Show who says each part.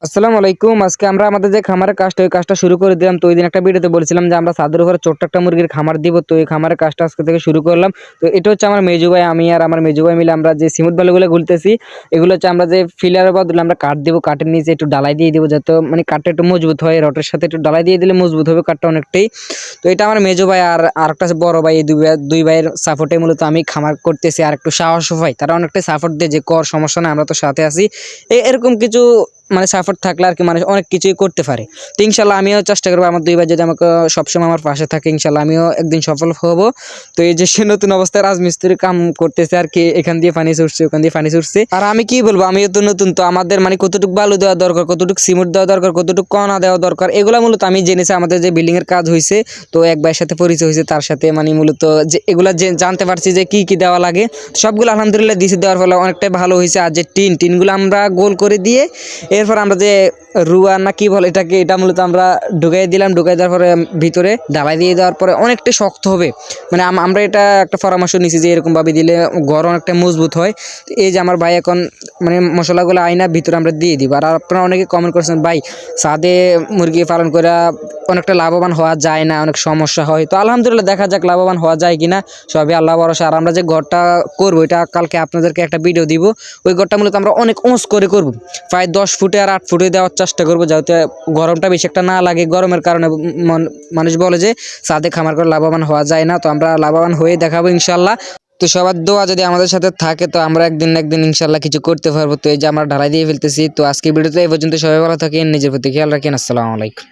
Speaker 1: আসসালামু আলাইকুম। আজকে আমরা আমাদের যে খামারের কাজটা, ওই কাজটা শুরু করে দিলাম। তো ওইদিন একটা ভিডিওতে বলেছিলাম যে আমরা ছাদের উপরে ছোট্ট একটা মুরগির খামার দিব। তো এই খামারের কাজটা আজকে থেকে শুরু করলাম। তো এটা হচ্ছে আমার মেজো ভাই, আমি আর আমার মেজো ভাই মিলে আমরা যে সিমেন্ট বালুগুলো গুলতেছি, এগুলো হচ্ছে আমরা যে ফিলারের বদলে আমরা কাঠ দিব। কাঠের নিচে একটু ডালাই দিয়ে দিব, যাতে মানে কাঠটা একটু মজবুত হয়। রডের সাথে একটু ডালাই দিয়ে দিলে মজবুত হবে কাঠটা অনেকটাই। তো এটা আমার মেজো ভাই আর একটা বড় ভাই, এই দুই ভাইয়ের সাপোর্টে মূলত আমি খামার করতেছি। আর একটু সাহসও ভাই, তারা অনেকটাই সাপোর্ট দিয়ে যে কর, সমস্যা না, আমরা তো সাথে আছি। এরকম কিছু মানে সাপোর্ট থাকলে আর কি মানুষ অনেক কিছুই করতে পারে। তো ইনশাল্লাহ আমিও চেষ্টা করবো, আমার দুই ভাই যদি আমাকে সবসময় আমার পাশে থাকে, ইনশাল্লাহ আমিও একদিন সফল হব। তো এই যে সে নতুন অবস্থায় রাজমিস্ত্রির কাম করতেছে আর কি, এখান দিয়ে পানি ছুটছে, ওখান দিয়ে পানি ছুটছে। আর আমি কি বলবো, আমিও তো নতুন। তো আমাদের মানে কতটুকু বালু দেওয়া দরকার, কতটুকু সিমেন্ট দেওয়া দরকার, কতটুকু কণা দেওয়া দরকার, এগুলো মূলত আমি জেনেছি। আমাদের যে বিল্ডিং এর কাজ হয়েছে, তো এক ভাইয়ের সাথে পরিচয় হয়েছে, তার সাথে মানে মূলত যে এগুলা জানতে পারছি যে কি কি দেওয়া লাগে। সবগুলো আলহামদুলিল্লাহ দিছে, দেওয়ার ফলে অনেকটাই ভালো হয়েছে। আর যে টিনগুলো আমরা গোল করে দিয়ে এরপর আমরা যে রুয়া না কি বলে এটাকে, এটা মূলত আমরা ঢুকাই দিলাম। ঢুকাই দেওয়ার পরে ভিতরে ঢালাই দিয়ে দেওয়ার পরে অনেকটা শক্ত হবে। মানে আমরা এটা একটা পরামর্শ নিয়েছি যে এরকমভাবে দিলে ঘর অনেকটা মজবুত হয়। তো এই যে আমার ভাই এখন মানে মশলাগুলো আইনা ভিতরে আমরা দিয়ে দিব। আর আপনারা অনেকে কমেন্ট করছেন, ভাই ছাদে মুরগি পালন করে অনেকটা লাভবান হওয়া যায় না, অনেক সমস্যা হয়। তো আলহামদুলিল্লাহ দেখা যাক লাভবান হওয়া যায় কিনা, সবই আল্লাহ ভরসা। আর আমরা যে ঘরটা করবো, এটা কালকে আপনাদেরকে একটা ভিডিও দিব। ওই ঘরটা মূলত আমরা অনেক উঁচ করে করব, প্রায় 10 ফুটে আর 8 ফুটে দেওয়ার চেষ্টা করবো, যাতে গরমটা বেশি একটা না লাগে। গরমের কারণে মানুষ বলে যে ছাদে খামার করে লাভবান হওয়া যায় না। তো আমরা লাভবান হয়ে দেখাবো ইনশাল্লাহ। তো সবার দোয়া যদি আমাদের সাথে থাকে, তো আমরা একদিন না একদিন ইনশাল্লাহ কিছু করতে পারবো। তো এই যে আমরা ঢালাই দিয়ে ফেলতেছি। তো আজকে ভিডিওতে এই পর্যন্ত, সবাই ভালো থাকেন, নিজের প্রতি খেয়াল রাখেন। আসসালামু আলাইকুম।